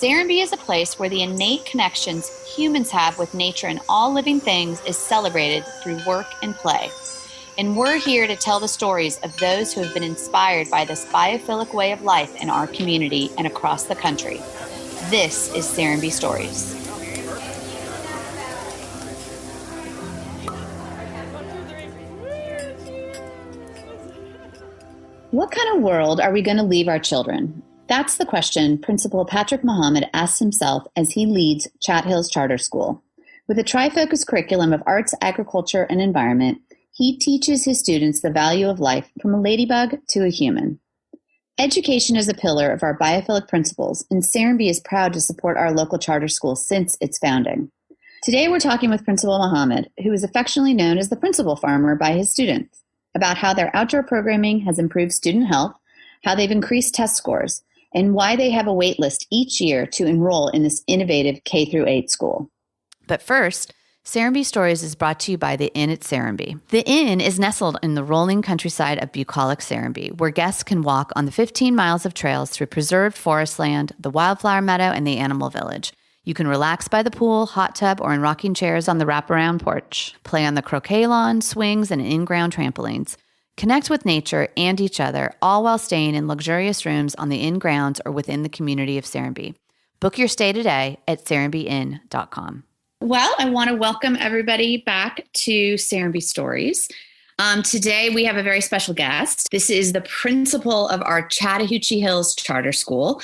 Serenbe is a place where the innate connections humans have with nature and all living things is celebrated through work and play. And we're here to tell the stories of those who have been inspired by this biophilic way of life in our community and across the country. This is Serenbe Stories. What kind of world are we going to leave our children? That's the question Principal Patrick Muhammad asks himself as he leads Chatt Hills Charter School. With a tri-focus curriculum of arts, agriculture, and environment, he teaches his students the value of life from a ladybug to a human. Education is a pillar of our Biophilic Principles, and Serenbe is proud to support our local charter school since its founding. Today we're talking with Principal Muhammad, who is affectionately known as the Principal Farmer by his students, about how their outdoor programming has improved student health, how they've increased test scores, and why they have a wait list each year to enroll in this innovative K-8 school. But first, Serenbe Stories is brought to you by the Inn at Serenbe. The Inn is nestled in the rolling countryside of bucolic Serenbe, where guests can walk on the 15 miles of trails through preserved forest land, the wildflower meadow, and the animal village. You can relax by the pool, hot tub, or in rocking chairs on the wraparound porch. Play on the croquet lawn, swings, and in-ground trampolines. Connect with nature and each other, all while staying in luxurious rooms on the inn grounds or within the community of Serenbe. Book your stay today at serenbeinn.com. Well, I want to welcome everybody back to Serenbe Stories. Today we have a very special guest. This is the principal of our Chatt Hills Charter School.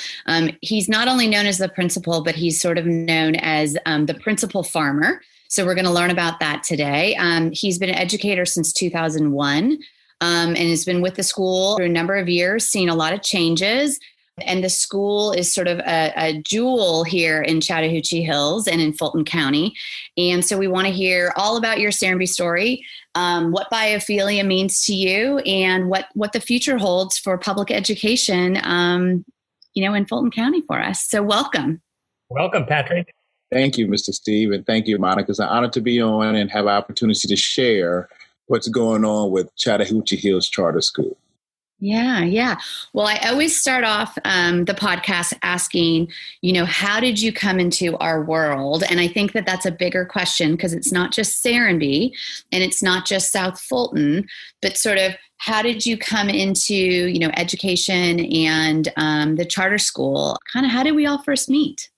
He's not only known as the principal, but he's sort of known as the Principal Farmer. So we're going to learn about that today. He's been an educator since 2001. And has been with the school for a number of years, seen a lot of changes. And the school is sort of a jewel here in Chattahoochee Hills and in Fulton County. And so we want to hear all about your Serenbe story, what biophilia means to you, and what the future holds for public education, in Fulton County for us. So welcome. Welcome, Patrick. Thank you, Mr. Steve. And thank you, Monica. It's an honor to be on and have an opportunity to share what's going on with Chattahoochee Hills Charter School. Yeah. Well, I always start off the podcast asking, how did you come into our world? And I think that that's a bigger question because it's not just Serenbe and it's not just South Fulton, but sort of how did you come into, education and the charter school? Kind of how did we all first meet?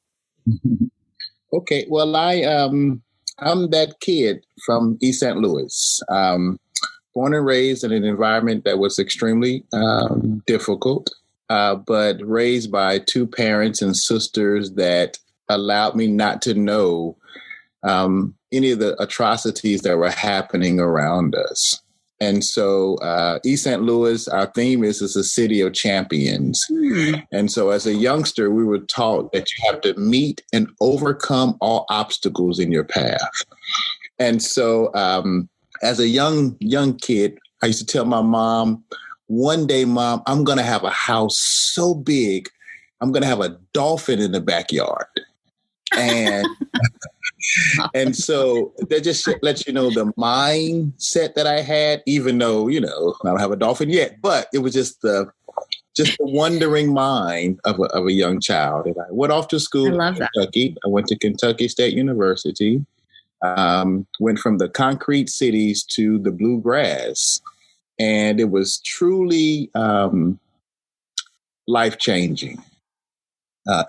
Okay. Well, I'm that kid from East St. Louis, born and raised in an environment that was extremely difficult, but raised by two parents and sisters that allowed me not to know any of the atrocities that were happening around us. And so East St. Louis, our theme is a city of champions. And so as a youngster, we were taught that you have to meet and overcome all obstacles in your path. And so as a young kid, I used to tell my mom, one day, Mom, I'm going to have a house so big, I'm going to have a dolphin in the backyard. And and so that just lets you know the mindset that I had, even though, I don't have a dolphin yet, but it was just the wondering mind of a young child. And I went off to school in Kentucky. I went to Kentucky State University, went from the concrete cities to the bluegrass. And it was truly life-changing.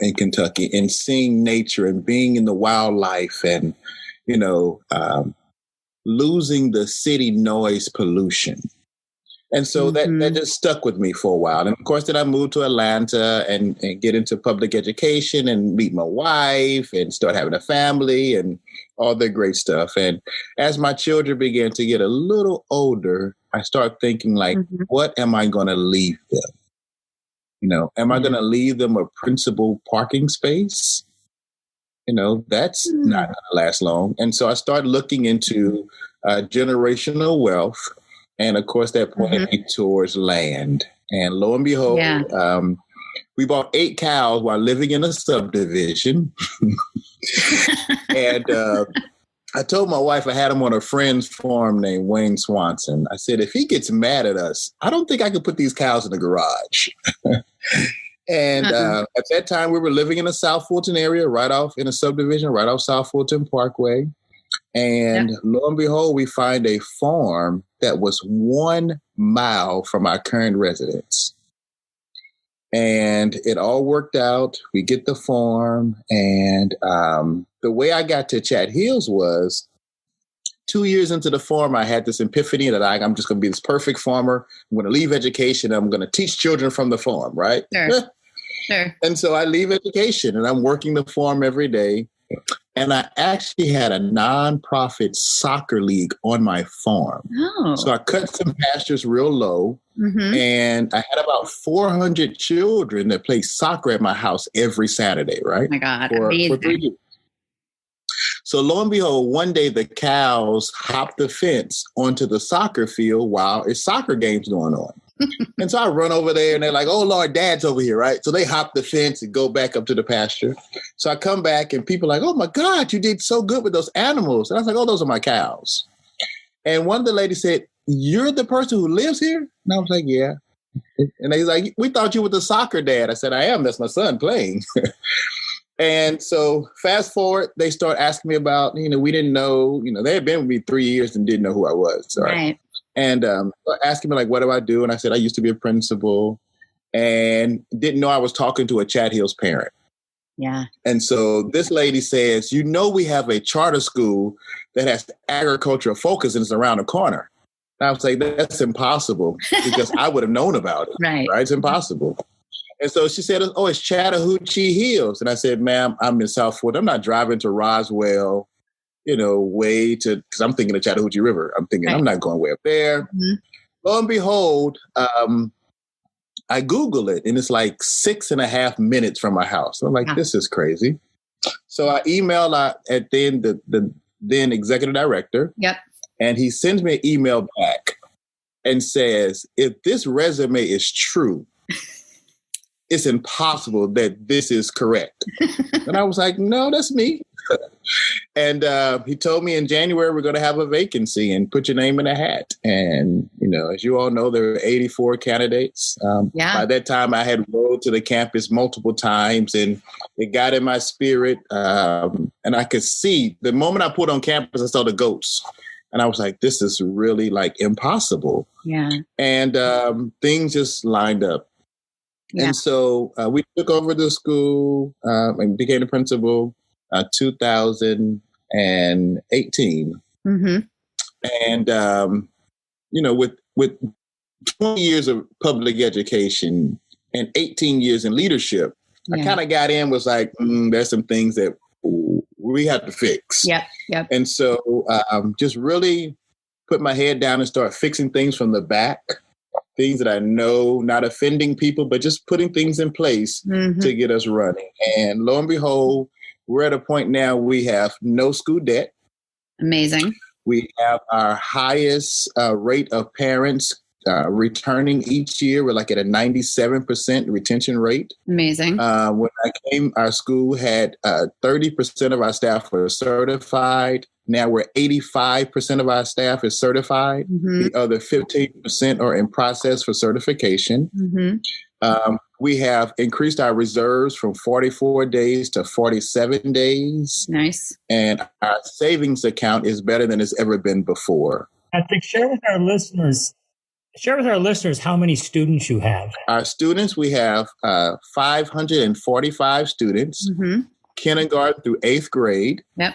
In Kentucky, and seeing nature and being in the wildlife and, losing the city noise pollution. And so that just stuck with me for a while. And of course, then I moved to Atlanta and get into public education and meet my wife and start having a family and all the great stuff. And as my children began to get a little older, I started thinking what am I going to leave them? Am I going to leave them a principal parking space? That's not going to last long. And so I started looking into generational wealth. And of course, that pointed me towards land. And lo and behold, we bought 8 cows while living in a subdivision. And I told my wife I had him on a friend's farm named Wayne Swanson. I said, if he gets mad at us, I don't think I could put these cows in the garage. And at that time, we were living in the South Fulton area, in a subdivision, right off South Fulton Parkway. And lo and behold, we find a farm that was 1 mile from our current residence. And it all worked out. We get the farm. And the way I got to Chatt Hills was 2 years into the farm, I had this epiphany that I'm just going to be this perfect farmer. I'm going to leave education. I'm going to teach children from the farm, right? Sure. And so I leave education and I'm working the farm every day. And I actually had a nonprofit soccer league on my farm. Oh. So I cut some pastures real low. And I had about 400 children that played soccer at my house every Saturday, right? Oh my God, for 3 years. So lo and behold, one day the cows hopped the fence onto the soccer field while it's soccer games going on. And so I run over there and they're like, oh, Lord, Dad's over here, right? So they hop the fence and go back up to the pasture. So I come back and people are like, oh, my God, you did so good with those animals. And I was like, oh, those are my cows. And one of the ladies said, you're the person who lives here? And I was like, yeah. And they're like, we thought you were the soccer dad. I said, I am. That's my son playing. And so fast forward, they start asking me about, we didn't know, they had been with me 3 years and didn't know who I was. Right. And asking me, like, what do I do? And I said, I used to be a principal and didn't know I was talking to a Chatt Hills parent. Yeah. And so this lady says, we have a charter school that has agricultural focus and it's around the corner. And I was like, that's impossible because I would have known about it. Right. It's impossible. And so she said, oh, it's Chattahoochee Hills. And I said, ma'am, I'm in South Florida. I'm not driving to Roswell, because I'm thinking of Chattahoochee River. I'm thinking, I'm not going way up there. Mm-hmm. Lo and behold, I Google it, and it's like 6.5 minutes from my house. So I'm like, This is crazy. So I email at the then executive director. Yep. And he sends me an email back and says, if this resume is true, it's impossible that this is correct. And I was like, no, that's me. And he told me in January, we're going to have a vacancy and put your name in a hat. And, as you all know, there were 84 candidates. By that time, I had rode to the campus multiple times and it got in my spirit. And I could see the moment I put on campus, I saw the goats. And I was like, this is really impossible. Yeah. And things just lined up. Yeah. And so we took over the school and became the principal 2018. Mm-hmm. And, with 20 years of public education and 18 years in leadership, I kind of got in, was like, there's some things that we have to fix. Yep. And so just really put my head down and start fixing things from the back. Things that I know, not offending people, but just putting things in place to get us running. And lo and behold, we're at a point now we have no school debt. Amazing. We have our highest rate of parents returning each year. We're at a 97% retention rate. Amazing. When I came, our school had 30% of our staff were certified. Now we're 85% of our staff is certified. Mm-hmm. The other 15% are in process for certification. Mm-hmm. We have increased our reserves from 44 days to 47 days. Nice. And our savings account is better than it's ever been before. Patrick, share with our listeners how many students you have. Our students, we have 545 students, kindergarten through 8th grade. Yep.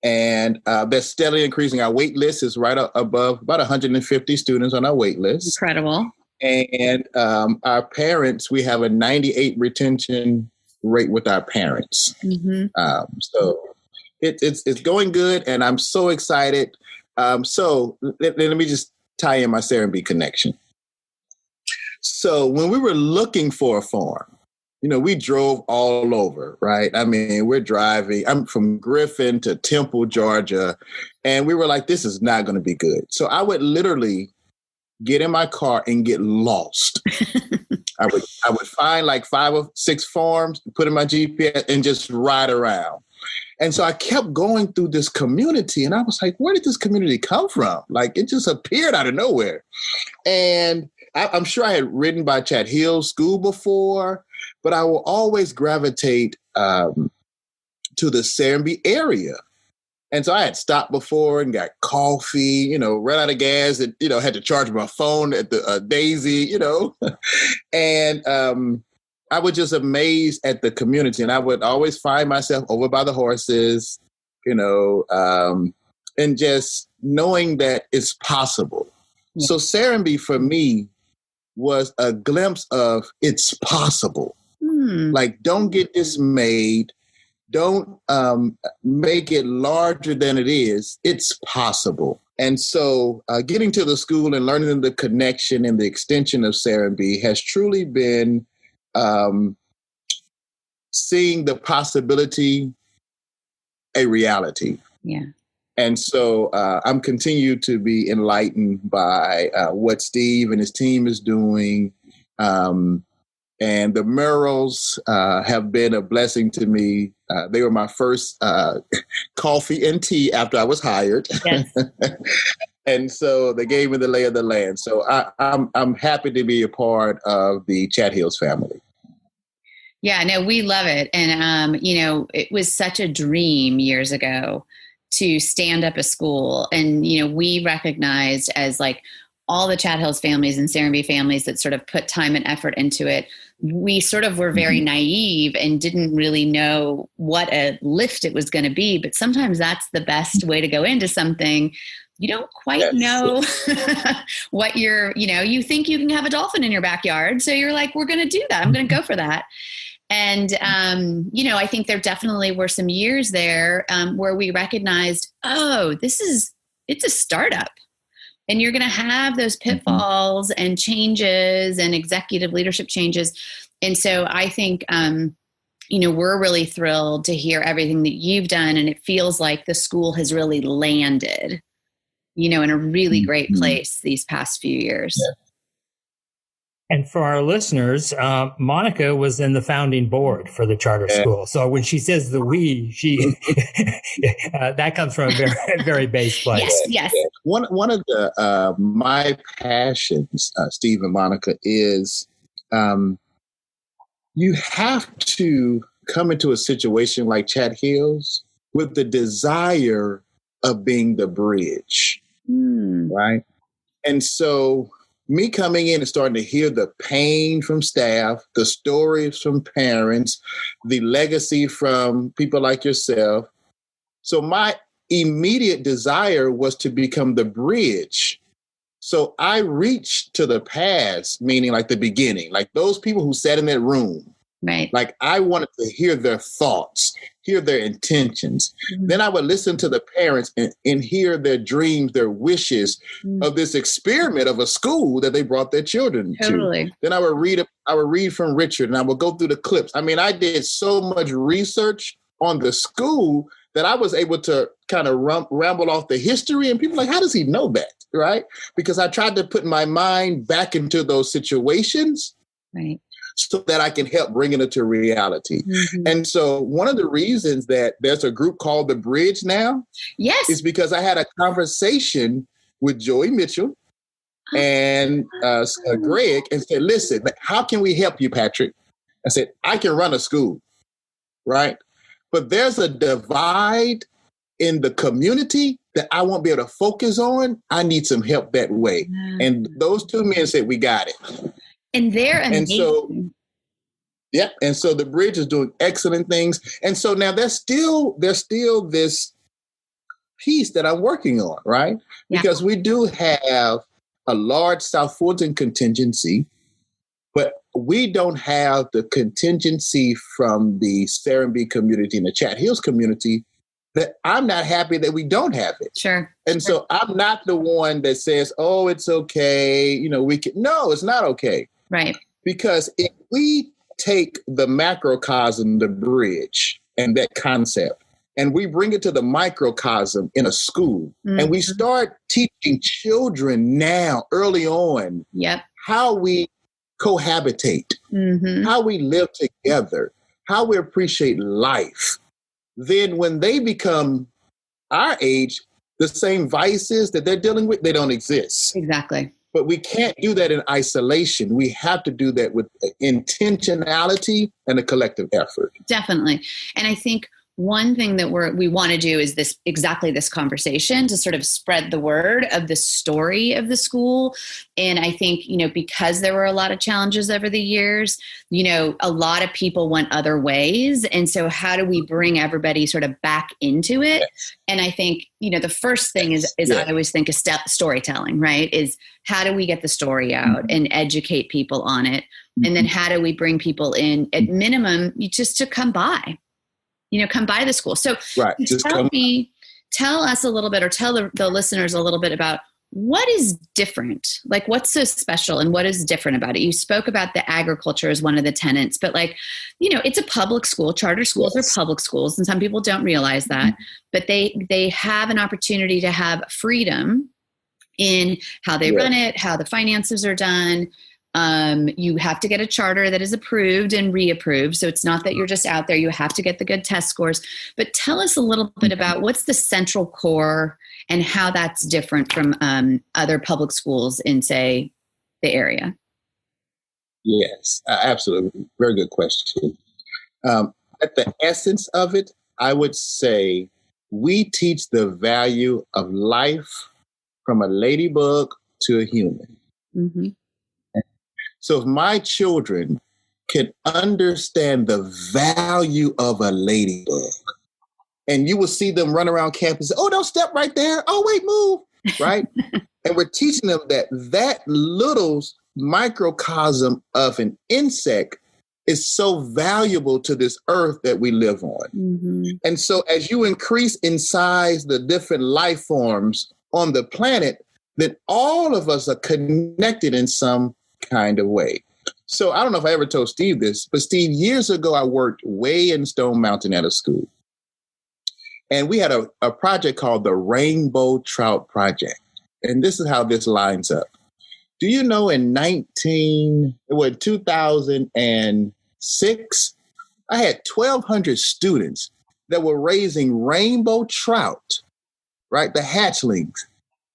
And that's steadily increasing. Our wait list is right above about 150 students on our wait list. Incredible. And our parents, we have a 98 retention rate with our parents. Mm-hmm. So it's going good, and I'm so excited. So let me just tie in my Serenbe connection. So when we were looking for a farm, we drove all over, right? I mean, we're driving. I'm from Griffin to Temple, Georgia. And we were like, this is not going to be good. So I would literally get in my car and get lost. I would find 5 or 6 farms, put in my GPS and just ride around. And so I kept going through this community and I was like, where did this community come from? It just appeared out of nowhere. And I'm sure I had ridden by Chatt Hills School before, but I will always gravitate to the Serenbe area. And so I had stopped before and got coffee, ran out of gas and, had to charge my phone at the Daisy, and I was just amazed at the community. And I would always find myself over by the horses, and just knowing that it's possible. Yeah. So Serenbe for me was a glimpse of it's possible. Like, don't get dismayed. Don't make it larger than it is. It's possible. And so getting to the school and learning the connection and the extension of Serenbe has truly been seeing the possibility a reality. Yeah. And so I'm continued to be enlightened by what Steve and his team is doing. And the murals have been a blessing to me. They were my first coffee and tea after I was hired. Yes. And so they gave me the lay of the land. So I'm happy to be a part of the Chatt Hills family. Yeah, no, we love it. And, it was such a dream years ago to stand up a school. And, we recognized as like all the Chatt Hills families and Serenbe families that sort of put time and effort into it, we sort of were very naive and didn't really know what a lift it was going to be. But sometimes that's the best way to go into something. You don't quite know what you think you can have a dolphin in your backyard. So you're like, we're going to do that. I'm going to go for that. And, I think there definitely were some years there where we recognized, it's a startup. And you're going to have those pitfalls and changes and executive leadership changes. And so I think, we're really thrilled to hear everything that you've done. And it feels like the school has really landed, in a really great place these past few years. Yeah. And for our listeners, Monica was in the founding board for the charter school. So when she says the we, she that comes from a very, very base place. Yes. One of the my passions, Steve and Monica, is you have to come into a situation like Chatt Hills with the desire of being the bridge, right? And so me coming in and starting to hear the pain from staff, the stories from parents, the legacy from people like yourself. So my immediate desire was to become the bridge. So I reached to the past, meaning like the beginning, like those people who sat in that room. Right. Like I wanted to hear their thoughts, hear their intentions. Then I would listen to the parents and hear their dreams, their wishes of this experiment of a school that they brought their children to. Then I would read from Richard and I would go through the clips. I mean, I did so much research on the school that I was able to kind of ramble off the history, and people are like, how does he know that? Right? Because I tried to put my mind back into those situations. Right. So that I can help bring it into reality. And so one of the reasons that there's a group called The Bridge now is because I had a conversation with Joey Mitchell and Greg and said, listen, how can we help you, Patrick? I said, I can run a school, right? But there's a divide in the community that I won't be able to focus on. I need some help that way. And those two men said, we got it. And they're amazing. And so the bridge is doing excellent things. And so now there's still this piece that I'm working on, right? Because we do have a large South Fulton contingency, but we don't have the contingency from the Serenbe community and the Chatt Hills community that I'm not happy that we don't have it. Sure. And so I'm not the one that says, oh, it's okay. We can. No, it's not okay. Right. Because if we take the macrocosm, the bridge, and that concept, and we bring it to the microcosm in a school, and we start teaching children now, early on, how we cohabitate, how we live together, how we appreciate life, then when they become our age, the same vices that they're dealing with, they don't exist. Exactly. But we can't do that in isolation. We have to do that with intentionality and a collective effort. Definitely. And I think one thing that we want to do is this conversation to sort of spread the word of the story of the school. And I think, because there were a lot of challenges over the years, a lot of people went other ways. And so how do we bring everybody sort of back into it? Yes. And I think, the first thing is yes. I always think is storytelling, right? Is how do we get the story out and educate people on it? And then how do we bring people in at minimum just to come by? Come by the school. So right. tell us a little bit, or tell the listeners a little bit about what is different, like what's so special and what is different about it. You spoke about the agriculture as one of the tenets, but it's a public school. Charter schools yes. are public schools, and some people don't realize that, but they have an opportunity to have freedom in how they run it, how the finances are done. You have to get a charter that is approved and reapproved. So it's not that you're just out there. You have to get the good test scores. But tell us a little bit about what's the central core and how that's different from other public schools in, say, the area. Yes, absolutely. Very good question. At the essence of it, I would say we teach the value of life from a ladybug to a human. Mm-hmm. So if my children can understand the value of a ladybug, and you will see them run around campus, oh, don't step right there. Oh, wait, move, right? And we're teaching them that little microcosm of an insect is so valuable to this earth that we live on. Mm-hmm. And so as you increase in size the different life forms on the planet, then all of us are connected in some kind of way. So I don't know if I ever told Steve this, but Steve, years ago, I worked way in Stone Mountain at a school. And we had a project called the Rainbow Trout Project. And this is how this lines up. Do you know in 2006, I had 1,200 students that were raising rainbow trout, right? The hatchlings.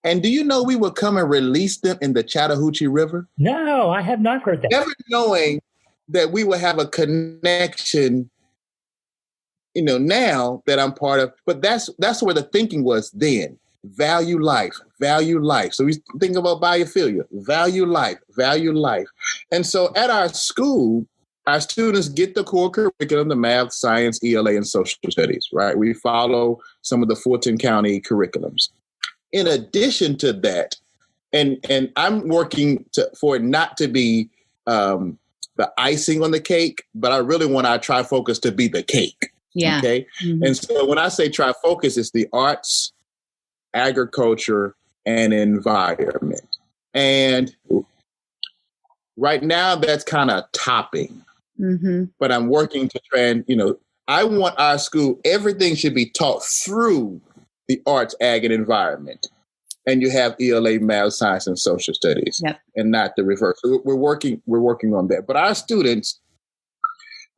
And do you know we would come and release them in the Chattahoochee River? No, I have not heard that. Never knowing that we would have a connection, now that I'm part of. But that's where the thinking was then. Value life, value life. So we think about biophilia, value life, value life. And so at our school, our students get the core curriculum, the math, science, ELA, and social studies, right? We follow some of the Fulton County curriculums. In addition to that, and I'm working for it not to be the icing on the cake, but I really want our Trifocus to be the cake. Yeah. Okay. Mm-hmm. And so when I say Trifocus, it's the arts, agriculture, and environment. And right now that's kind of topping, but I'm working to try and, I want our school, everything should be taught through the arts, ag, and environment. And you have ELA, math, science, and social studies, and not the reverse. So we're working on that. But our students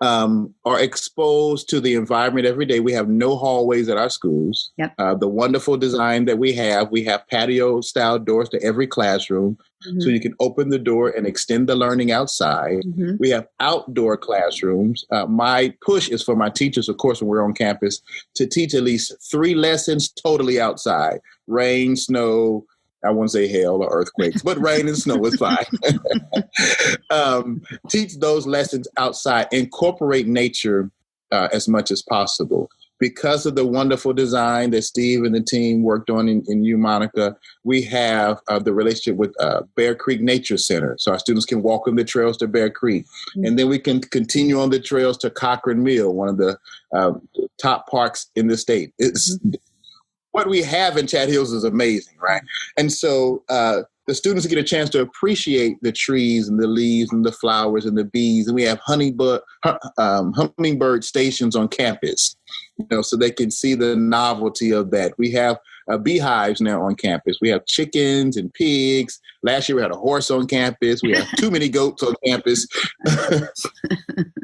are exposed to the environment every day. We have no hallways at our schools. The wonderful design that we have patio-style doors to every classroom, so you can open the door and extend the learning outside. We have outdoor classrooms. My push is for my teachers, of course, when we're on campus, to teach at least 3 lessons totally outside. Rain, snow, I won't say hail or earthquakes, but rain and snow is fine. Teach those lessons outside, incorporate nature as much as possible. Because of the wonderful design that Steve and the team worked on in you, Monica, we have the relationship with Bear Creek Nature Center. So our students can walk on the trails to Bear Creek. And then we can continue on the trails to Cochran Mill, one of the top parks in the state. It's what we have in Chatt Hills is amazing, right? And so the students get a chance to appreciate the trees and the leaves and the flowers and the bees. And we have hummingbird stations on campus, so they can see the novelty of that. We have beehives now on campus. We have chickens and pigs. Last year we had a horse on campus. We have too many goats on campus.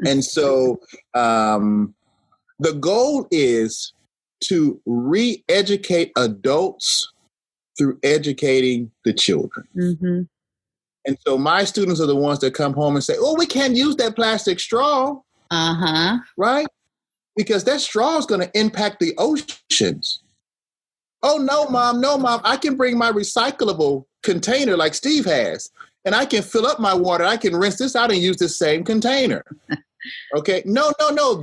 And so the goal is to re-educate adults through educating the children. And so my students are the ones that come home and say, oh, we can't use that plastic straw. Uh-huh. Right? Because that straw is going to impact the oceans. Oh, no, mom. I can bring my recyclable container like Steve has, and I can fill up my water. I can rinse this out and use the same container. Okay. No.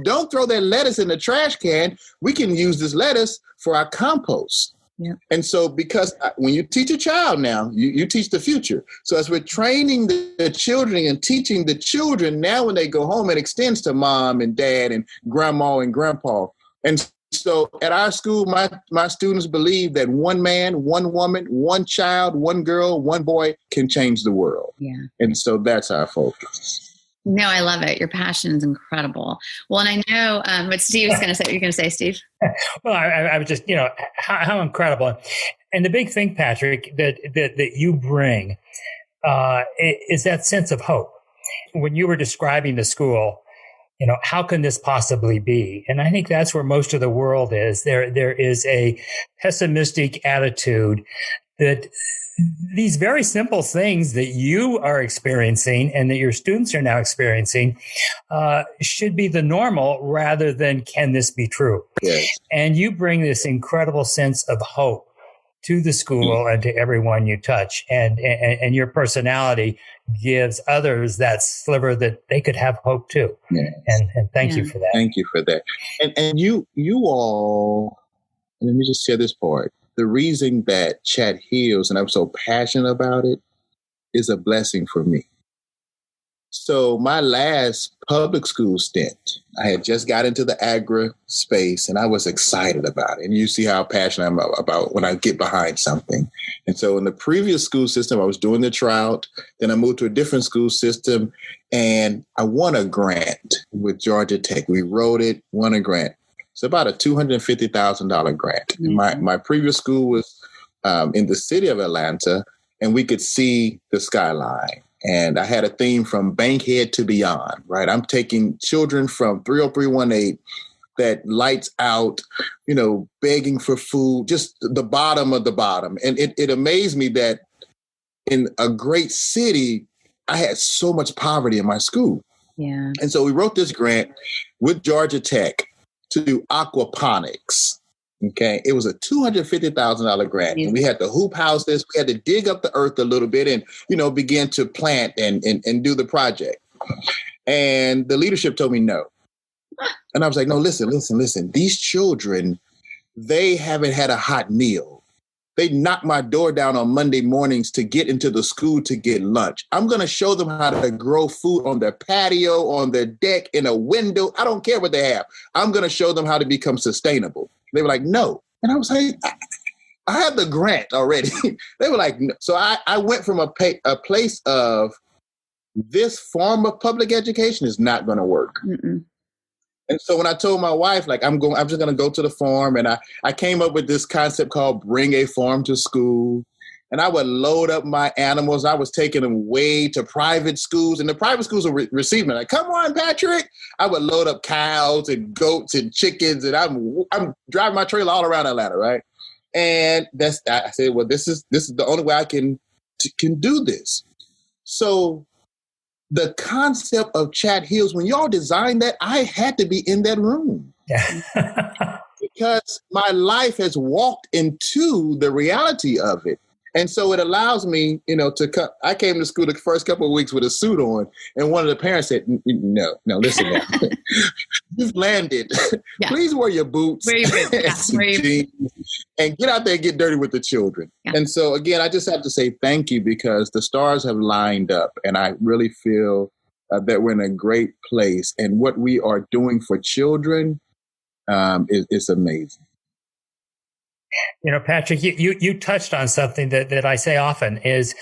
Don't throw that lettuce in the trash can. We can use this lettuce for our compost. Yeah. And so because when you teach a child now, you teach the future. So as we're training the children and teaching the children, now when they go home, it extends to mom and dad and grandma and grandpa. And so at our school, my students believe that one man, one woman, one child, one girl, one boy can change the world. Yeah. And so that's our focus. No, I love it. Your passion is incredible. Well, and I know what Steve was going to say. You're going to say, Steve? Well, I was just, how incredible. And the big thing, Patrick, that you bring is that sense of hope. When you were describing the school, how can this possibly be? And I think that's where most of the world is. There is a pessimistic attitude that these very simple things that you are experiencing and that your students are now experiencing should be the normal rather than can this be true? Yes. And you bring this incredible sense of hope to the school and to everyone you touch. And your personality gives others that sliver that they could have hope too. Yes. And thank you for that. Thank you for that. And you all, let me just share this part. The reason that Chatt Hills, and I'm so passionate about it, is a blessing for me. So my last public school stint, I had just got into the agri space and I was excited about it. And you see how passionate I'm about when I get behind something. And so in the previous school system, I was doing the trout. Then I moved to a different school system and I won a grant with Georgia Tech. We wrote it, won a grant. It's about a $250,000 grant. Mm-hmm. My previous school was in the city of Atlanta, and we could see the skyline. And I had a theme from Bankhead to beyond, right? I'm taking children from 30318 that lights out, begging for food, just the bottom of the bottom. And it amazed me that in a great city, I had so much poverty in my school. Yeah. And so we wrote this grant with Georgia Tech to do aquaponics. Okay. It was a $250,000 grant. And we had to hoop houses. We had to dig up the earth a little bit and, begin to plant and do the project. And the leadership told me no. And I was like, no, listen. These children, they haven't had a hot meal. They knock my door down on Monday mornings to get into the school to get lunch. I'm going to show them how to grow food on their patio, on their deck, in a window. I don't care what they have. I'm going to show them how to become sustainable. They were like, no. And I was like, I have the grant already. They were like, no. So I went from a place of this form of public education is not going to work. Mm-mm. And so when I told my wife, I'm just going to go to the farm, and I came up with this concept called bring a farm to school. And I would load up my animals. I was taking them way to private schools, and the private schools would receive me. Like, come on, Patrick. I would load up cows and goats and chickens, and I'm driving my trailer all around Atlanta, right? And I said, well, this is the only way I can do this. So the concept of Chatt Hills, when y'all designed that, I had to be in that room. Yeah. Because my life has walked into the reality of it. And so it allows me, to come. I came to school the first couple of weeks with a suit on, and one of the parents said, no, listen now. You've landed. Yeah. Please wear your boots. Wear your boots. Yeah. And get out there and get dirty with the children. Yeah. And so, again, I just have to say thank you because the stars have lined up, and I really feel that we're in a great place. And what we are doing for children is amazing. Patrick, you touched on something that I say often is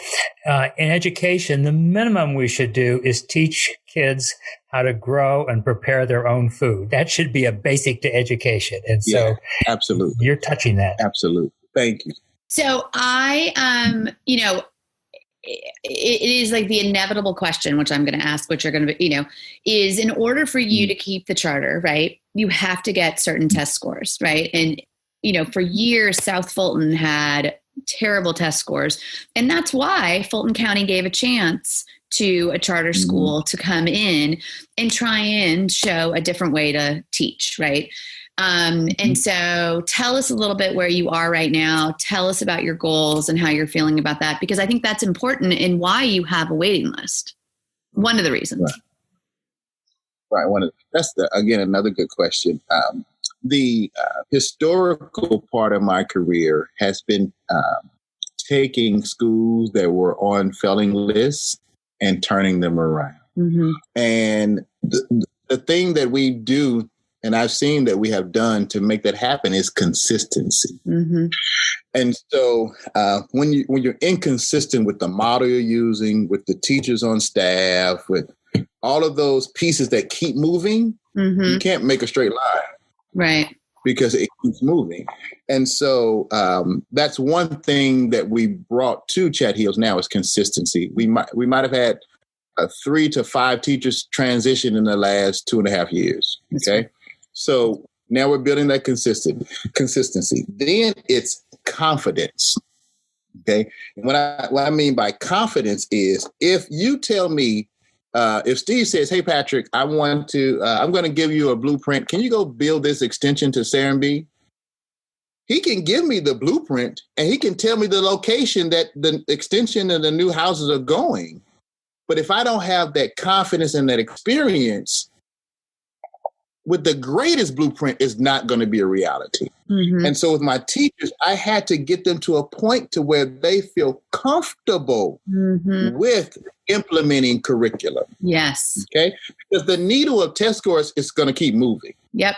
in education, the minimum we should do is teach kids how to grow and prepare their own food. That should be a basic to education. And so absolutely, you're touching that. Absolutely. Thank you. So it is like the inevitable question, which I'm going to ask, which you're going to, is in order for you to keep the charter, right, you have to get certain test scores, right? And for years, South Fulton had terrible test scores. And that's why Fulton County gave a chance to a charter school to come in and try and show a different way to teach, right? And so tell us a little bit where you are right now. Tell us about your goals and how you're feeling about that, because I think that's important in why you have a waiting list. One of the reasons. Right. That's again, another good question. The historical part of my career has been taking schools that were on failing lists and turning them around. And the thing that we do, and I've seen that we have done to make that happen, is consistency. And so when you're inconsistent with the model you're using, with the teachers on staff, with all of those pieces that keep moving, you can't make a straight line. Right. Because it keeps moving. And so that's one thing that we brought to Chatt Hills now is consistency. We might have had 3 to 5 teachers transition in the last 2.5 years. Okay. So now we're building that consistency. Then it's confidence. Okay. And what I mean by confidence is if you tell me, if Steve says, "Hey, Patrick, I'm going to give you a blueprint. Can you go build this extension to Serenbe?" He can give me the blueprint and he can tell me the location that the extension and the new houses are going. But if I don't have that confidence and that experience, with the greatest blueprint, it's not going to be a reality. And so with my teachers, I had to get them to a point to where they feel comfortable with implementing curriculum. Yes. Okay. Because the needle of test scores is going to keep moving. Yep.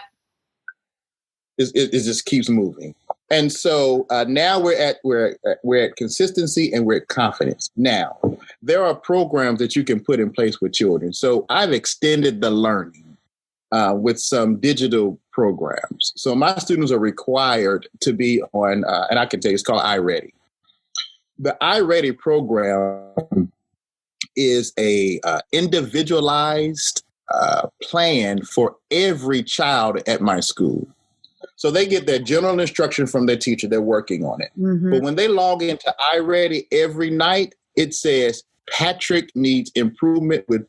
It just keeps moving. And so now we're at consistency and we're at confidence. Now, there are programs that you can put in place with children. So I've extended the learning with some digital programs. So my students are required to be on, and I can tell you, it's called iReady. The iReady program is a individualized plan for every child at my school. So they get their general instruction from their teacher. They're working on it. But when they log into iReady every night, it says, "Patrick needs improvement with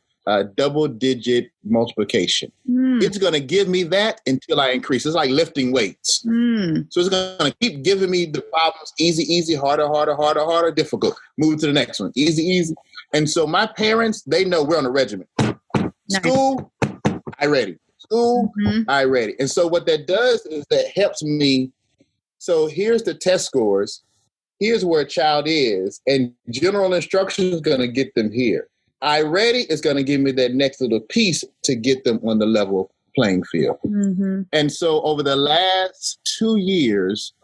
double-digit multiplication." It's going to give me that until I increase. It's like lifting weights. So it's going to keep giving me the problems, easy, harder, difficult. Move to the next one, easy. And so my parents, they know we're on a regimen. School, iReady. School, iReady. And so what that does is that helps me. So here's the test scores. Here's where a child is. And general instruction is going to get them here. iReady is going to give me that next little piece to get them on the level playing field. And so over the last 2 years,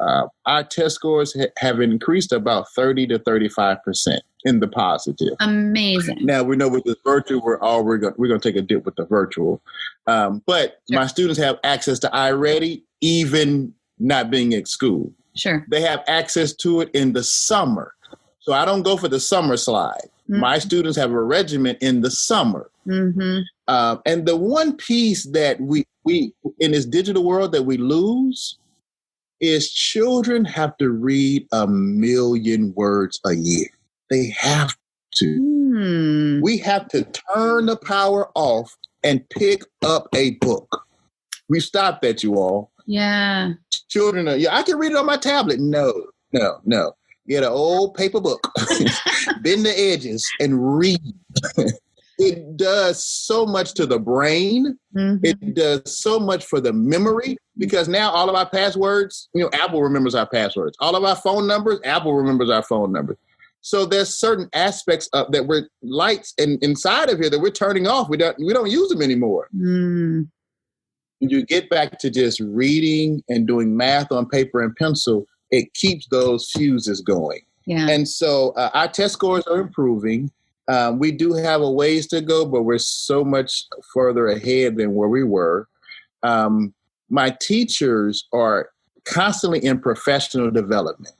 our test scores have increased about 30 to 35% in the positive. Amazing. Now we know with this virtual, we're going to take a dip with the virtual. But my students have access to iReady, even not being at school. Sure. They have access to it in the summer. So I don't go for the summer slide. My students have a regimen in the summer. And the one piece that we in this digital world that we lose is children have to read 1 million words a year. They have to. We have to turn the power off and pick up a book. We've stopped that, you all. Yeah. Children are, I can read it on my tablet. No. Get an old paper book, bend the edges, and read. It does so much to the brain. It does so much for the memory, because now all of our passwords, Apple remembers our passwords. All of our phone numbers, Apple remembers our phone numbers. So there's certain aspects of that we're lights and inside of here that we're turning off. We don't use them anymore. When you get back to just reading and doing math on paper and pencil, it keeps those fuses going. Yeah. And so our test scores are improving. We do have a ways to go, but we're so much further ahead than where we were. My teachers are constantly in professional development.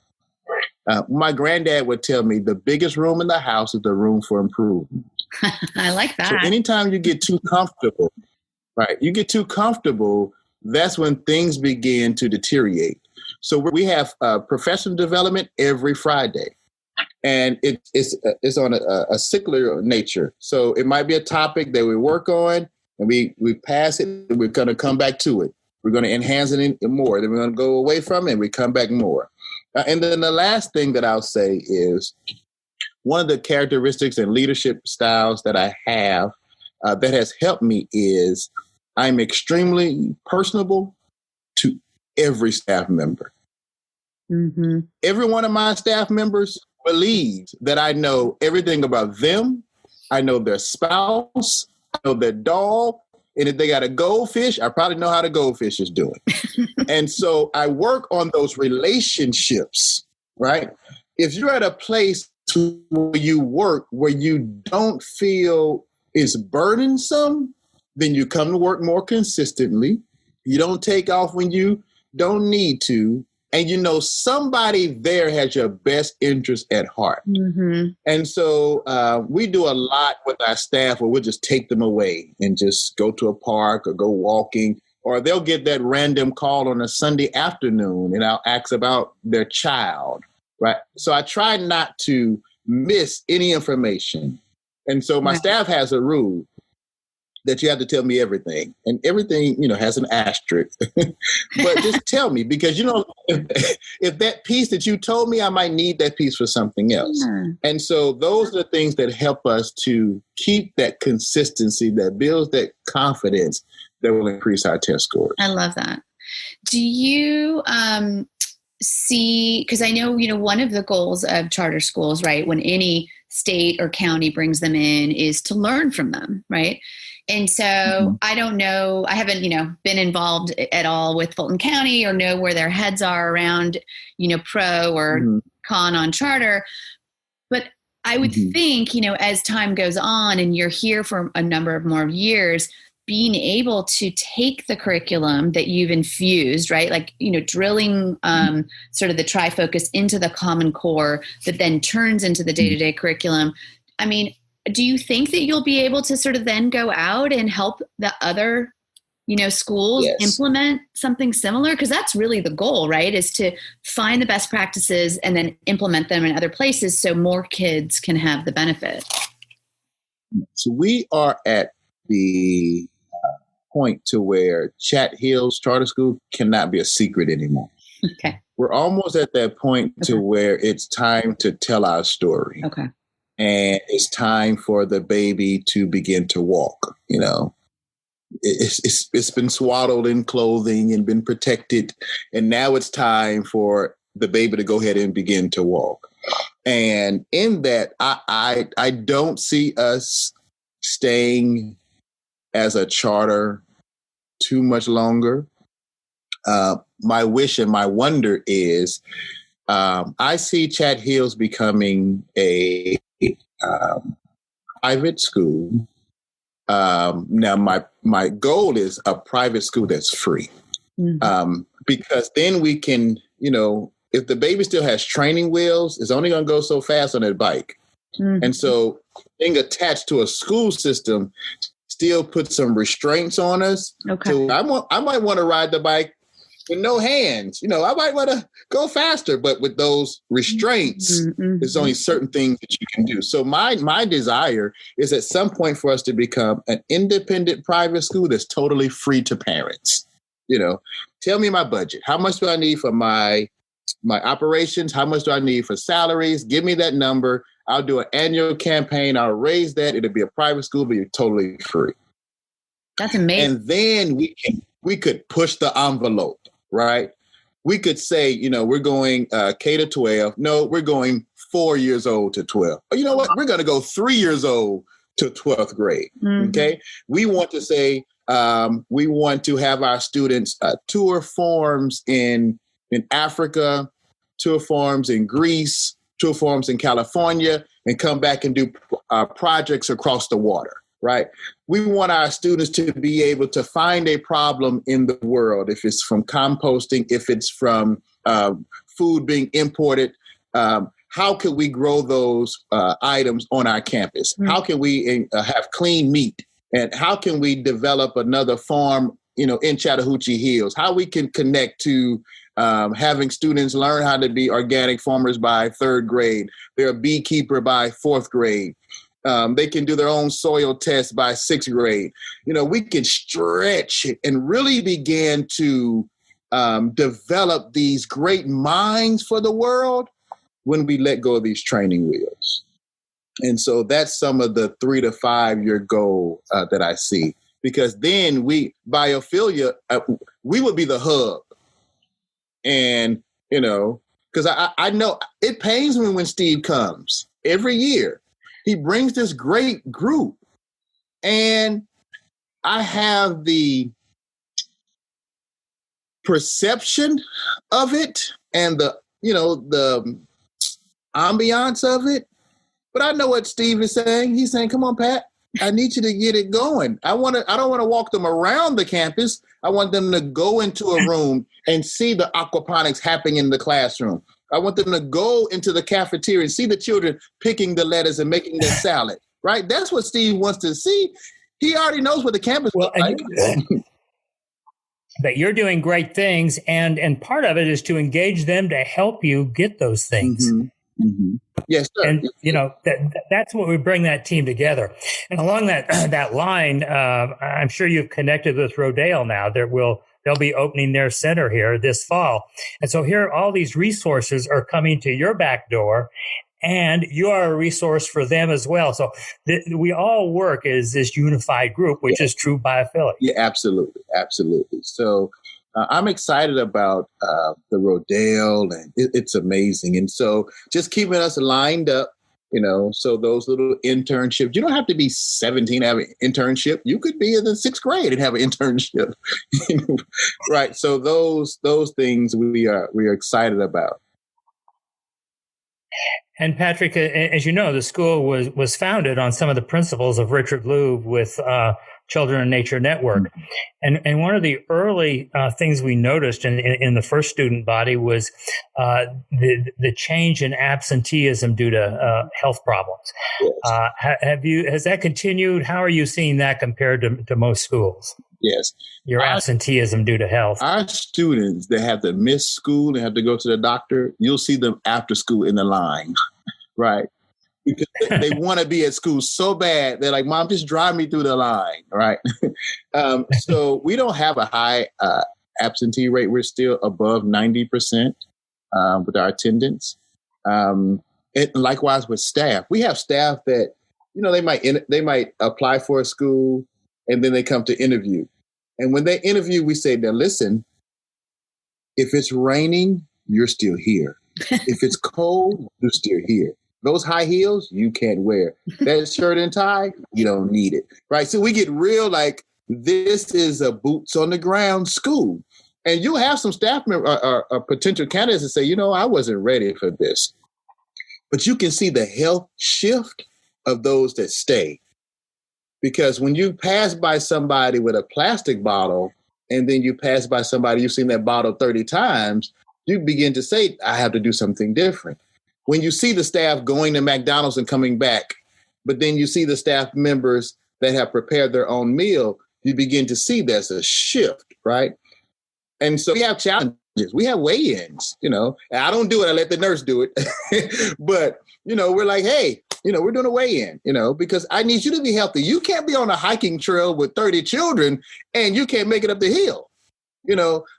My granddad would tell me the biggest room in the house is the room for improvement. I like that. So anytime you get too comfortable, right, that's when things begin to deteriorate. So we have professional development every Friday. And it's on a secular nature. So it might be a topic that we work on and we pass it. And we're going to come back to it. We're going to enhance it more. Then we're going to go away from it and we come back more. And then the last thing that I'll say is one of the characteristics and leadership styles that I have that has helped me is I'm extremely personable to every staff member. Mm-hmm. Every one of my staff members believes that I know everything about them. I know their spouse. I know their dog. And if they got a goldfish, I probably know how the goldfish is doing. And so I work on those relationships, right? If you're at a place where you work where you don't feel it's burdensome, then you come to work more consistently. You don't take off when you don't need to. And you know somebody there has your best interest at heart. Mm-hmm. And so we do a lot with our staff where we'll just take them away and just go to a park or go walking, or they'll get that random call on a Sunday afternoon and I'll ask about their child, right? So I try not to miss any information. And so my staff has a rule that you have to tell me everything, and everything, has an asterisk, but just tell me, because, if that piece that you told me, I might need that piece for something else. And so those are the things that help us to keep that consistency that builds that confidence that will increase our test scores. I love that. Do you see, because I know, one of the goals of charter schools, right, when any state or county brings them in is to learn from them, right? And so I don't know, I haven't, been involved at all with Fulton County or know where their heads are around, pro or con on charter. But I would think, as time goes on and you're here for a number of more years, being able to take the curriculum that you've infused, right? Like, drilling sort of the tri-focus into the Common Core that then turns into the day-to-day curriculum. I mean, do you think that you'll be able to sort of then go out and help the other, schools implement something similar? Because that's really the goal, right? Is to find the best practices and then implement them in other places so more kids can have the benefit. So we are at the point to where Chatt Hills Charter School cannot be a secret anymore. Okay. We're almost at that point to where it's time to tell our story. Okay. And it's time for the baby to begin to walk. It's been swaddled in clothing and been protected. And now it's time for the baby to go ahead and begin to walk. And in that, I don't see us staying as a charter too much longer. My wish and my wonder is I see Chatt Hills becoming a private school. Now, my goal is a private school that's free, because then we can, if the baby still has training wheels, it's only going to go so fast on that bike. And so being attached to a school system still puts some restraints on us. Okay. So I might want to ride the bike with no hands. I might want to go faster, but with those restraints, there's only certain things that you can do. So my desire is at some point for us to become an independent private school that's totally free to parents. Tell me my budget. How much do I need for my operations? How much do I need for salaries? Give me that number. I'll do an annual campaign. I'll raise that. It'll be a private school, but you're totally free. That's amazing. And then we could push the envelope, right? We could say, we're going K to 12. No, we're going 4 years old to 12. Or you know what? We're going to go 3 years old to 12th grade. Okay. We want to say, we want to have our students tour forums in Africa, tour forums in Greece, tour forums in California, and come back and do projects across the water, right? We want our students to be able to find a problem in the world, if it's from composting, if it's from food being imported. How can we grow those items on our campus? How can we have clean meat? And how can we develop another farm, in Chattahoochee Hills? How we can connect to having students learn how to be organic farmers by 3rd grade. They're a beekeeper by 4th grade. They can do their own soil tests by 6th grade. We can stretch and really begin to develop these great minds for the world when we let go of these training wheels. And so that's some of the 3 to 5 year goal that I see, because then biophilia, we would be the hub. And, because I know it pains me when Steve comes every year. He brings this great group, and I have the perception of it and the ambiance of it. But I know what Steve is saying. He's saying, come on, Pat, I need you to get it going. I don't want to walk them around the campus. I want them to go into a room and see the aquaponics happening in the classroom. I want them to go into the cafeteria and see the children picking the lettuce and making their salad, right? That's what Steve wants to see. He already knows what the campus is like. But you're doing great things, and part of it is to engage them to help you get those things. Mm-hmm. Mm-hmm. Yes, sir. And that's what we bring that team together. And along that line, I'm sure you've connected with Rodale now. They'll be opening their center here this fall, and so here all these resources are coming to your back door, and you are a resource for them as well. So we all work as this unified group, which is true biophilic. Yeah, absolutely, absolutely. So. I'm excited about the Rodale, and it's amazing. And so just keeping us lined up, so those little internships, you don't have to be 17 to have an internship. You could be in the 6th grade and have an internship, right? So those things we are excited about. And Patrick, as you know, the school was founded on some of the principles of Richard Louv with Children in Nature Network. And one of the early things we noticed in the first student body was the change in absenteeism due to health problems. Yes. Has that continued? How are you seeing that compared to most schools? Yes. Your absenteeism due to health. Our students that have to miss school and have to go to the doctor, you'll see them after school in the line, right? Because they want to be at school so bad. They're like, Mom, just drive me through the line, right? So we don't have a high absentee rate. We're still above 90% with our attendance. And likewise with staff. We have staff that, they might apply for a school and then they come to interview. And when they interview, we say, now listen, if it's raining, you're still here. If it's cold, you're still here. Those high heels, you can't wear. That shirt and tie, you don't need it, right? So we get real like this is a boots on the ground school. And you'll have some staff members or potential candidates that say, I wasn't ready for this. But you can see the health shift of those that stay. Because when you pass by somebody with a plastic bottle and then you pass by somebody, you've seen that bottle 30 times, you begin to say, I have to do something different. When you see the staff going to McDonald's and coming back, but then you see the staff members that have prepared their own meal, you begin to see there's a shift, right? And so we have challenges. We have weigh-ins, and I don't do it. I let the nurse do it. But, we're like, hey, we're doing a weigh-in, because I need you to be healthy. You can't be on a hiking trail with 30 children and you can't make it up the hill,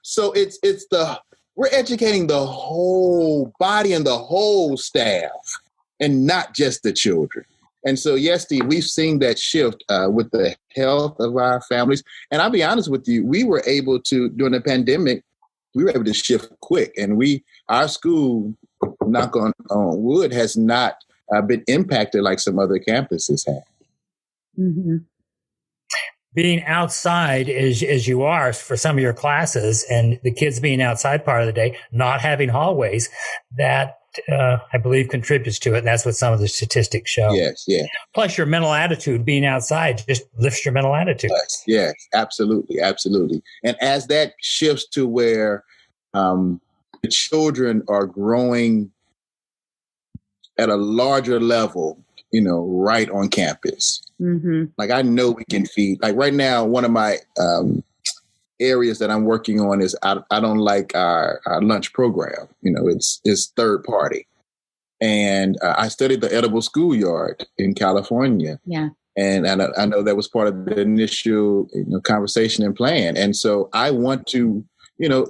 So we're educating the whole body and the whole staff and not just the children. And so, yes, Steve, we've seen that shift with the health of our families. And I'll be honest with you, we were able to, during the pandemic, we were able to shift quick. And our school, knock on wood, has not been impacted like some other campuses have. Mm-hmm. Being outside as you are for some of your classes and the kids being outside part of the day, not having hallways, that I believe contributes to it. And that's what some of the statistics show. Yes, yeah. Plus your mental attitude, being outside just lifts your mental attitude. Yes, absolutely, absolutely. And as that shifts to where the children are growing at a larger level, right on campus. Mm-hmm. Like I know we can feed. Like right now, one of my areas that I'm working on is I don't like our lunch program. It's third party. And I studied the edible schoolyard in California. Yeah. And I know that was part of the initial conversation and plan. And so I want to,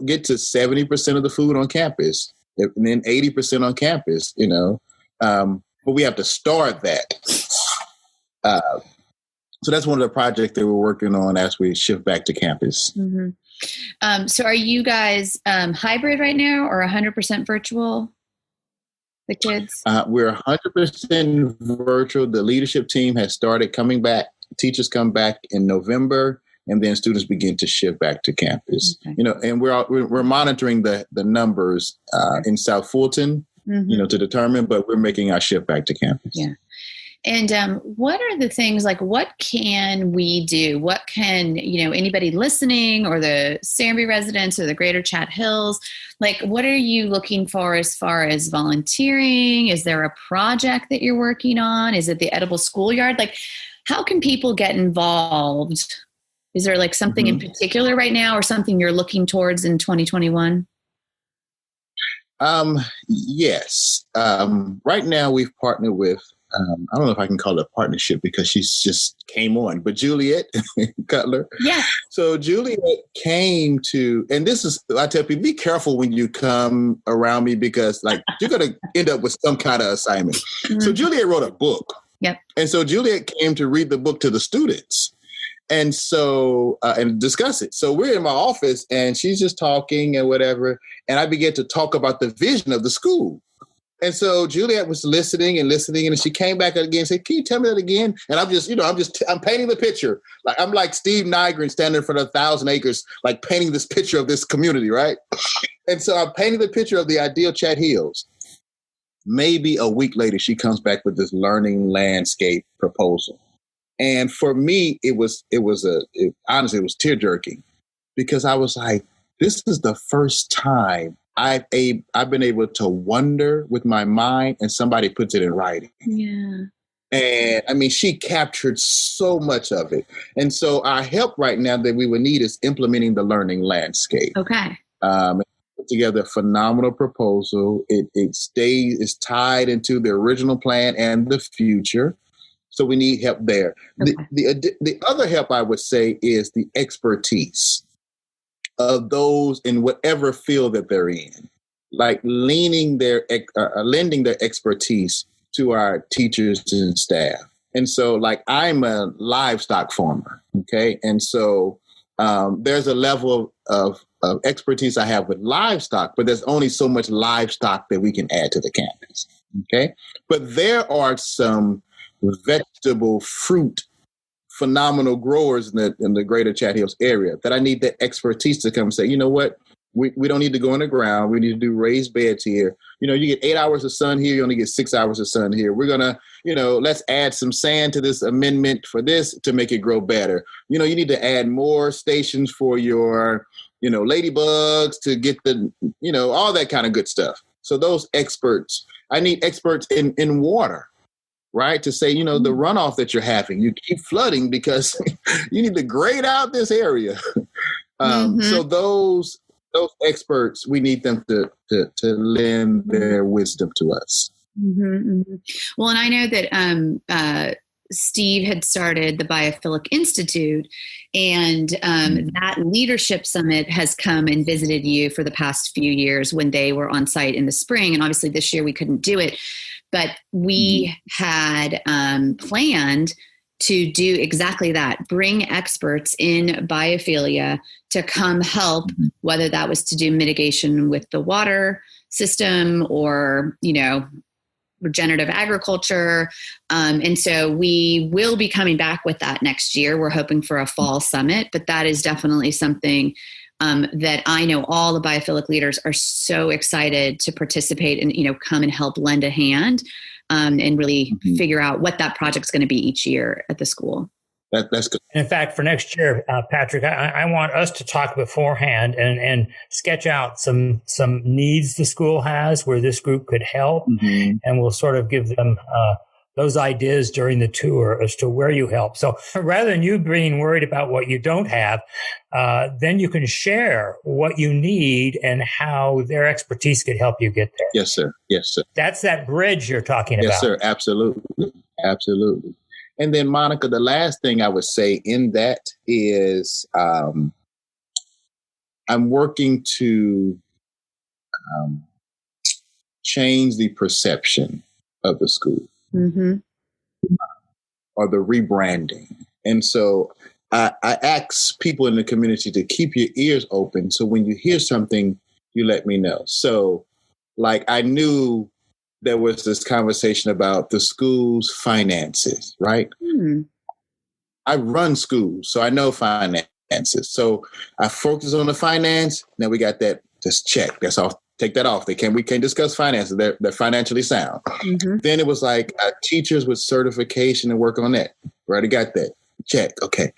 get to 70% of the food on campus and then 80% on campus, but we have to start that. So that's one of the projects that we're working on as we shift back to campus. Mm-hmm. So are you guys hybrid right now or 100% virtual? The kids? We're 100% virtual. The leadership team has started coming back. Teachers come back in November, and then students begin to shift back to campus. Okay. And we're monitoring the numbers in South Fulton, to determine, but we're making our shift back to campus. Yeah. And what are the things, like what can we do? What can, anybody listening or the Serenbe residents or the greater Chatt Hills, like what are you looking for as far as volunteering? Is there a project that you're working on? Is it the edible schoolyard? Like how can people get involved? Is there like something in particular right now or something you're looking towards in 2021? Yes. Right now we've partnered with, I don't know if I can call it a partnership because she's just came on, but Juliet Cutler. Yeah. So Juliet came to, and this is, I tell people, be careful when you come around me because like you're going to end up with some kind of assignment. So Juliet wrote a book. Yep. And so Juliet came to read the book to the students. And so, and discuss it. So we're in my office and she's just talking and whatever. And I began to talk about the vision of the school. And so Juliet was listening, and she came back again and said, "Can you tell me that again?" And I'm painting the picture. Like I'm like Steve Nygren standing in front of 1,000 acres, like painting this picture of this community, right? And so I'm painting the picture of the ideal Chatt Hills. Maybe a week later, she comes back with this learning landscape proposal. And for me, honestly, it was tear jerking because I was like, this is the first time I've been able to wonder with my mind and somebody puts it in writing. Yeah. And I mean, she captured so much of it. And so our help right now that we would need is implementing the learning landscape. Okay. Put together a phenomenal proposal. It's tied into the original plan and the future. So we need help there. Okay. The other help I would say is the expertise of those in whatever field that they're in, like lending their expertise to our teachers and staff. And so like I'm a livestock farmer. Okay. And so there's a level of expertise I have with livestock, but there's only so much livestock that we can add to the campus. Okay. But there are some vegetable fruit phenomenal growers in the greater Chatt Hills area that I need the expertise to come and say, you know what, we don't need to go in the ground. We need to do raised beds here. You get 8 hours of sun here. You only get 6 hours of sun here. We're going to, let's add some sand to this amendment for this to make it grow better. You need to add more stations for your, ladybugs to get the, all that kind of good stuff. So those experts, I need experts in water. Right? To say, the runoff that you're having, you keep flooding because you need to grade out this area. So those experts, we need them to lend their wisdom to us. Well, and I know that Steve had started the Biophilic Institute, and that leadership summit has come and visited you for the past few years when they were on site in the spring. And obviously this year we couldn't do it. But we had planned to do exactly that, bring experts in biophilia to come help, whether that was to do mitigation with the water system or, regenerative agriculture. And so we will be coming back with that next year. We're hoping for a fall summit, but that is definitely something that I know all the biophilic leaders are so excited to participate and, come and help lend a hand and really figure out what that project's going to be each year at the school. That's good. In fact, for next year, Patrick, I want us to talk beforehand and sketch out some needs the school has where this group could help. And we'll sort of give them those ideas during the tour as to where you help. So rather than you being worried about what you don't have, then you can share what you need and how their expertise could help you get there. Yes, sir. Yes, sir. That's that bridge you're talking about. Yes, sir. Absolutely. Absolutely. And then, Monica, the last thing I would say in that is I'm working to change the perception of the school or the rebranding. And so I ask people in the community to keep your ears open. So when you hear something, you let me know. So like I knew there was this conversation about the school's finances, right? I run schools, so I know finances. So I focus on the finance. Now we got that. Just check. That's off. Take that off. We can't discuss finances. They're financially sound. Then it was like teachers with certification and work on that. Already got that. Check. Okay.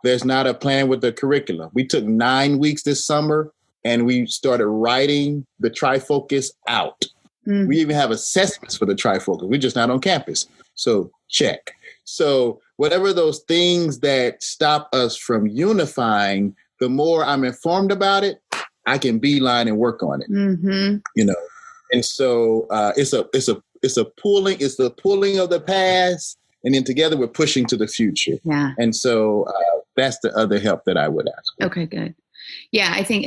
There's not a plan with the curriculum. We took 9 weeks this summer and we started writing the trifocus out. We even have assessments for the trifocus. We're just not on campus. So check. So whatever those things that stop us from unifying, the more I'm informed about it, I can beeline and work on it. You know, and so it's the pulling of the past, and then together we're pushing to the future. Yeah. And so that's the other help that I would ask for. Okay, good. Yeah, I think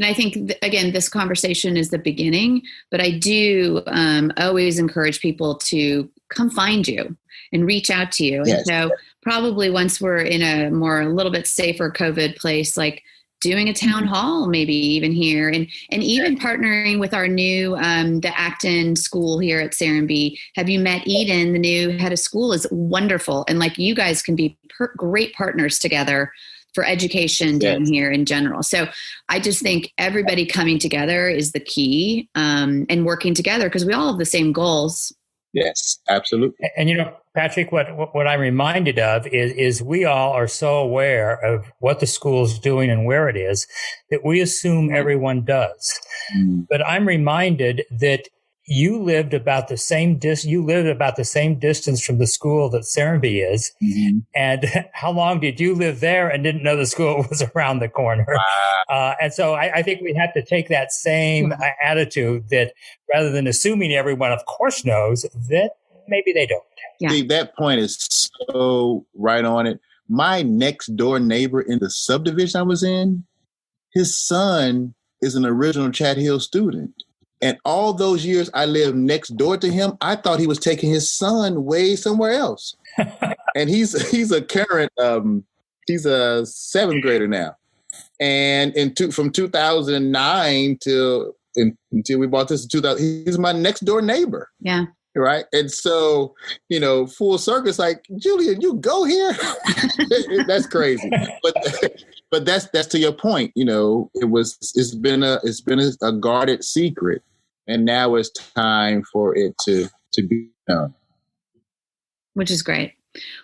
again, this conversation is the beginning, but I do always encourage people to come find you and reach out to you. Yes. And so probably once we're in a little bit safer COVID place, like doing a town hall, maybe even here, and even partnering with our new, the Acton school here at Serenbe. Have you met Eden, the new head of school? Is wonderful. And like you guys can be great partners together for education down here in general. So I just think everybody coming together is the key, and working together because we all have the same goals. Yes, absolutely. And you know, Patrick, what I'm reminded of is we all are so aware of what the school is doing and where it is that we assume everyone does. But I'm reminded that you lived about the same distance from the school that Serenbe is. And how long did you live there and didn't know the school was around the corner? And so I think we have to take that same attitude that rather than assuming everyone, of course, knows, that maybe they don't. Yeah. See, that point is so right on it. My next door neighbor in the subdivision I was in, his son is an original Chatt Hills student. And all those years I lived next door to him, I thought he was taking his son way somewhere else. And he's a current, he's a 7th grader now. And from 2009 until we bought this in 2000, he's my next door neighbor. Yeah. Right. And so, you know, full circle, it's like, Julian, you go here. That's crazy. But that's to your point. You know, it's been a guarded secret. And now it's time for it to be known. Which is great.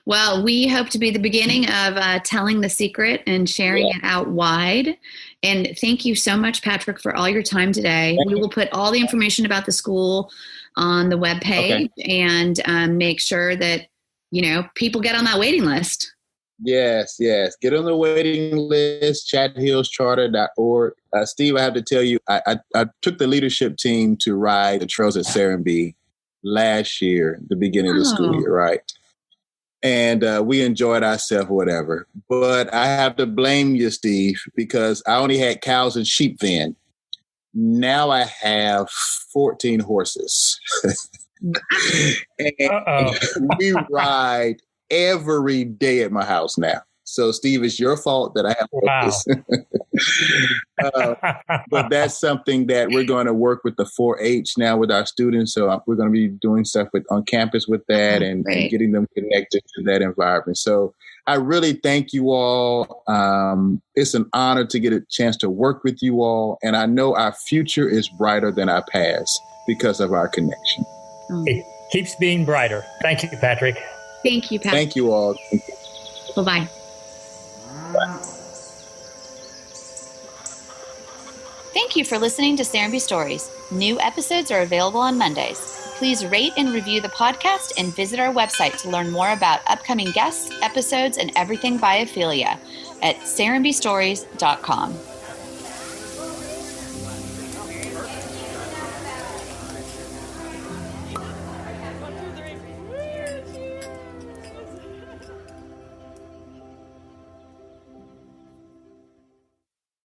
Well, we hope to be the beginning of telling the secret and sharing it out wide. And thank you so much, Patrick, for all your time today. We will put all the information about the school on the webpage and make sure that, you know, people get on that waiting list. Yes. Get on the waiting list, chatthillscharter.org. Steve, I have to tell you, I took the leadership team to ride the trails at Serenbe last year, the beginning of the school year, right? And we enjoyed ourselves, whatever. But I have to blame you, Steve, because I only had cows and sheep then. Now I have 14 horses. And we ride every day at my house now. So, Steve, it's your fault that I have horses. But that's something that we're going to work with the 4-H now with our students. So we're going to be doing stuff on campus with that and getting them connected to that environment. So I really thank you all. It's an honor to get a chance to work with you all. And I know our future is brighter than our past because of our connection. It keeps being brighter. Thank you, Patrick. Thank you, Patrick. Thank you all. Bye-bye. Thank you for listening to Serenbe Stories. New episodes are available on Mondays. Please rate and review the podcast and visit our website to learn more about upcoming guests, episodes, and everything biophilia at serenbestories.com.